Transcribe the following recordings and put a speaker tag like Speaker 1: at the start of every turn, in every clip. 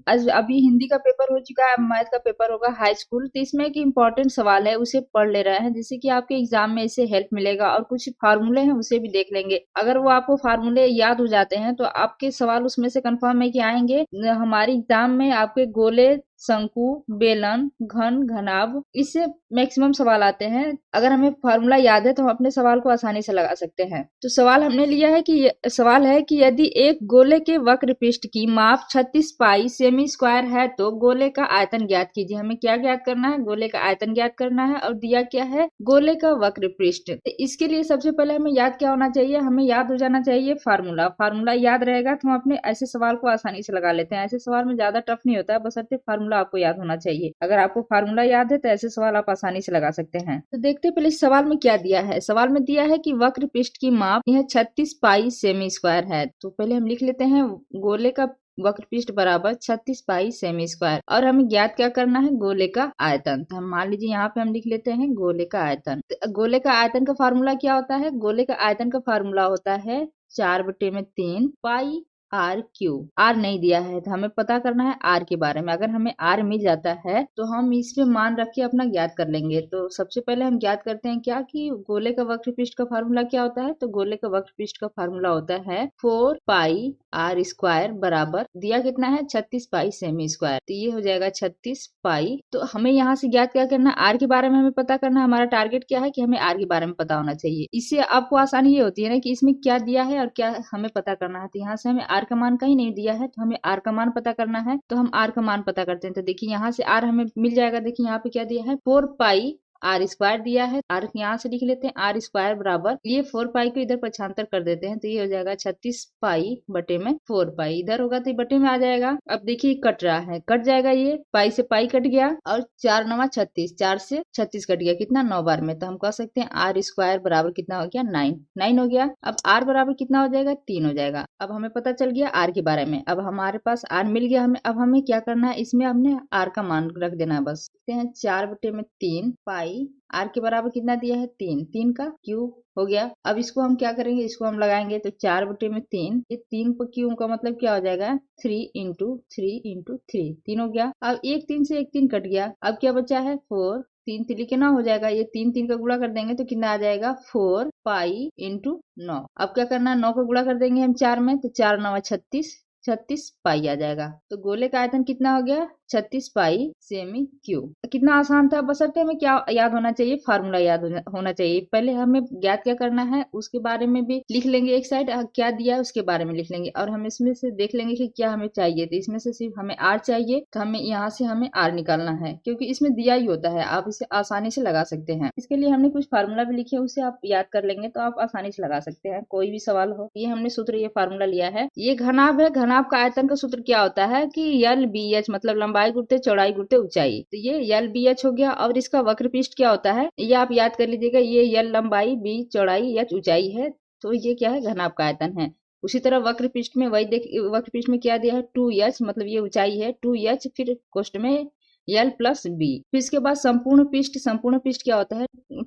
Speaker 1: आज अभी हिंदी का पेपर हो चुका है, मैथ का पेपर होगा हाई स्कूल, तो इसमें एक इम्पोर्टेंट सवाल है, उसे पढ़ ले रहे हैं जिससे कि आपके एग्जाम में इससे हेल्प मिलेगा। और कुछ फार्मूले हैं उसे भी देख लेंगे। अगर वो आपको फार्मूले याद हो जाते हैं तो आपके सवाल उसमें से कंफर्म है कि आएंगे। हमारे एग्जाम में आपके गोले, शंकु, बेलन, घन, घनाभ, इससे मैक्सिमम सवाल आते हैं। अगर हमें फार्मूला याद है तो हम अपने सवाल को आसानी से लगा सकते हैं। तो सवाल हमने लिया है कि सवाल है कि यदि एक गोले के वक्र पृष्ठ की माप 36 पाई सेमी स्क्वायर है तो गोले का आयतन ज्ञात कीजिए। हमें क्या ज्ञात करना है? गोले का आयतन ज्ञात करना है। और दिया क्या है? गोले का वक्र पृष्ठ। तो इसके लिए सबसे पहले हमें याद क्या होना चाहिए? हमें याद हो जाना चाहिए फार्मूला। फार्मूला याद रहेगा तो हम अपने ऐसे सवाल को आसानी से लगा लेते हैं। ऐसे सवाल में ज्यादा टफ नहीं होता है, बशर्ते फार्मूला आपको याद होना चाहिए। अगर आपको फार्मूला याद है तो ऐसे सवाल आप आसानी से लगा सकते हैं। तो देखते हैं पहले इस सवाल में क्या दिया है। सवाल में दिया है कि वक्र पृष्ठ की माप यह 36 पाई सेमी स्क्वायर है। तो पहले हम लिख लेते हैं गोले का वक्र पृष्ठ बराबर 36 पाई सेमी स्क्वायर। और हमें ज्ञात क्या करना है? गोले का आयतन। तो हम मान लीजिए यहाँ पे हम लिख लेते हैं गोले का आयतन। तो गोले का आयतन का फार्मूला क्या होता है? गोले का आयतन का फार्मूला होता है 4/3 पाई आर क्यू। आर नहीं दिया है तो हमें पता करना है आर के बारे में। अगर हमें आर मिल जाता है तो हम इसमें मान रख के अपना ज्ञात कर लेंगे। तो सबसे पहले हम ज्ञात करते हैं क्या कि गोले का वक्र पृष्ठ का फार्मूला क्या होता है। तो गोले का वक्र पृष्ठ का फार्मूला होता है 4 पाई आर स्क्वायर बराबर दिया कितना है? 36 पाई सेमी स्क्वायर। तो ये हो जाएगा 36 पाई। तो हमें यहाँ से ज्ञात क्या करना है? आर के बारे में हमें पता करना है। हमारा टारगेट क्या है कि हमें आर के बारे में पता होना चाहिए। इससे आपको आसानी ये होती है ना कि इसमें क्या दिया है और क्या हमें पता करना है। तो यहाँ से हमें आर का मान कहीं नहीं दिया है तो हमें आर का मान पता करना है। तो हम आर का मान पता करते हैं। तो देखिए यहाँ से आर हमें मिल जाएगा। देखिए यहाँ पे क्या दिया है? 4 पाई आर स्क्वायर दिया है। आर यहाँ से लिख लेते हैं आर स्क्वायर बराबर, ये 4 पाई को इधर पक्षांतर कर देते हैं तो ये हो जाएगा 36 पाई बटे में 4 पाई। इधर होगा तो ये बटे में आ जाएगा। अब देखिए कट रहा है, कट जाएगा। ये पाई से पाई कट गया और 4 9 36, 4 से 36 कट गया कितना? 9 बार में। तो हम कह सकते हैं आर स्क्वायर बराबर कितना हो गया? 9 हो गया। अब आर बराबर कितना हो जाएगा? 3 हो जाएगा। अब हमें पता चल गया आर के बारे में। अब हमारे पास आर मिल गया हमें। अब हमें क्या करना है? इसमें हमने आर का मान रख देना है बस। देखते हैं 4/3 पाई आर के बराबर कितना दिया है? 3। 3 का क्यूब हो गया। अब इसको हम क्या करेंगे? इसको हम लगाएंगे तो 4/3, ये 3 पर क्यूब का मतलब क्या हो जाएगा? 3 × 3 × 3, 3 हो गया। अब एक 3 से एक 3 कट गया। अब क्या बचा है? 4। 3 3 के 9 हो जाएगा। ये 3 3 का गुणा कर देंगे तो कितना आ जाएगा? 4 पाई इंटू 9। अब क्या करना है? 9 का गुणा कर देंगे हम 4 में तो 4 9 36, 36 पाई आ जाएगा। तो गोले का आयतन कितना हो गया? 36 पाई सेमी क्यूब। कितना आसान था। बशर्ते हमें क्या याद होना चाहिए? फार्मूला याद होना चाहिए। पहले हमें ज्ञात क्या करना है उसके बारे में भी लिख लेंगे एक साइड, क्या दिया है उसके बारे में लिख लेंगे। और हम इसमें से देख लेंगे कि क्या हमें चाहिए। तो इसमें से सिर्फ हमें आर चाहिए तो हमें यहाँ से हमें आर निकालना है क्योंकि इसमें दिया ही होता है। आप इसे आसानी से लगा सकते हैं। इसके लिए हमने कुछ फार्मूला भी लिखे, उसे आप याद कर लेंगे तो आप आसानी से लगा सकते हैं कोई भी सवाल हो। ये हमने सूत्र, ये फार्मूला लिया है। ये घनाभ है। घनाभ का आयतन का सूत्र क्या होता है कि यल बी एच, मतलब लंबाई गुणित चौड़ाई गुणित ऊंचाई। तो ये यल बी एच हो गया। और इसका वक्र पृष्ठ क्या होता है ये आप याद कर लीजिएगा। ये यल लंबाई, बी चौड़ाई, एच ऊंचाई है। तो ये क्या है? घनाभ का आयतन है। उसी तरह वक्र पृष्ठ में वही देख, वक्र पृष्ठ में क्या दिया है? 2h, मतलब ये ऊंचाई है 2h, फिर कोष्ठ में एल प्लस बी। फिर इसके बाद संपूर्ण पृष्ठ, संपूर्ण पृष्ठ क्या होता है?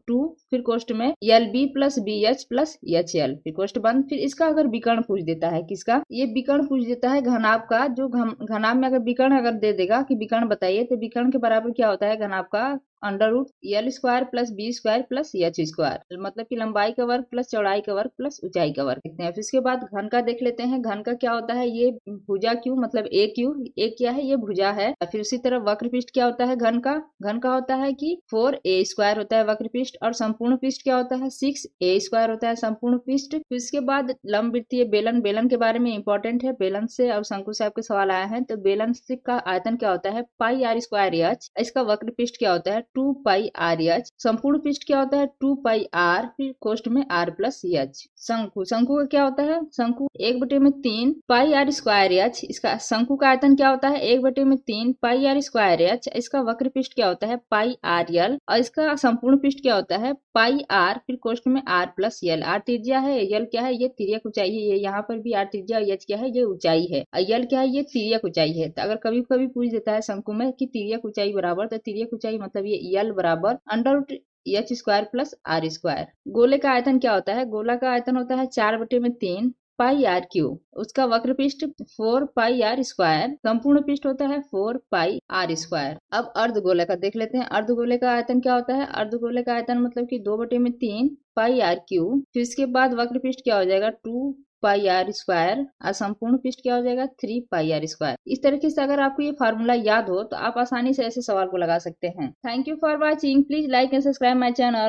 Speaker 1: 2, फिर कोष्ठ में L B plus B H plus H L, फिर कोष्ठ बंद। फिर इसका अगर विकर्ण पूछ देता है, किसका? ये विकर्ण पूछ देता है घनाभ का। जो घनाभ में अगर विकर्ण अगर दे देगा कि विकर्ण बताइए तो विकर्ण के बराबर क्या होता है घनाभ का? Under root L square plus B square plus H square, मतलब कि लंबाई का वर्ग प्लस चौड़ाई का वर्ग प्लस ऊंचाई का वर्ग देखते हैं। फिर इसके बाद घन का देख लेते हैं। घन का क्या होता है? ये भुजा क्यू, मतलब ए क्यू। ए क्या है? ये भुजा है। फिर उसी तरह वक्र पृष्ठ क्या होता है घन का? घन का होता है कि 4a² होता है वक्र पृष्ठ। और संपूर्ण पृष्ठ क्या होता है? 6a² होता है संपूर्ण पृष्ठ। फिर इसके बाद लंबवृत्तीय बेलन। बेलन के बारे में इंपॉर्टेंट है। बेलन से और शंकु से आपके सवाल आया है। तो बेलन का आयतन क्या होता है? पाई आर स्क्वायर एच। इसका वक्र पृष्ठ क्या होता है? 2 पाई आर एच। संपूर्ण पृष्ठ क्या होता है? 2 पाई आर, फिर कोष्ठ में आर प्लस एच। शंकु, शंकु का क्या होता है? शंकु 1/3 पाई आर स्क्वायर एच। इसका शंकु का आयतन क्या होता है? 1/3 पाई आर स्क्वायर एच। इसका वक्र पृष्ठ क्या होता है? पाई आर एल। और इसका संपूर्ण पृष्ठ क्या होता है? पाई आर, फिर कोष्ठ में आर प्लस एल। आर त्रिज्या है, एल क्या है? ये तिर्यक ऊंचाई है। ये यहाँ पर भी आर त्रिज्या, एच क्या है? ये ऊंचाई है। एल क्या है? ये तिर्यक ऊंचाई है। तो अगर कभी कभी पूछ देता है शंकु में कि तिर्यक ऊंचाई बराबर, तो तिर्यक ऊंचाई मतलब ये एल बराबर under root H square plus R square. गोले का आयतन क्या होता है? गोला का आयतन होता है 4/3 पाई आर क्यूब। उसका वक्र पृष्ठ 4 पाई आर स्क्वायर, संपूर्ण पृष्ठ होता है 4 पाई आर स्क्वायर। अब अर्धगोले का देख लेते हैं। अर्धगोले का आयतन क्या होता है? अर्धगोले का आयतन मतलब कि 2/3 पाई आर क्यूब, फिर इसके बाद वक्र पृष्ठ क्या हो जाएगा? 2 पाई आर स्क्वायर, और संपूर्ण पृष्ठ क्या हो जाएगा? 3 पाई आर स्क्वायर। इस तरीके से अगर आपको ये फार्मूला याद हो तो आप आसानी से ऐसे सवाल को लगा सकते हैं। Thank you for watching. Please like and subscribe my channel.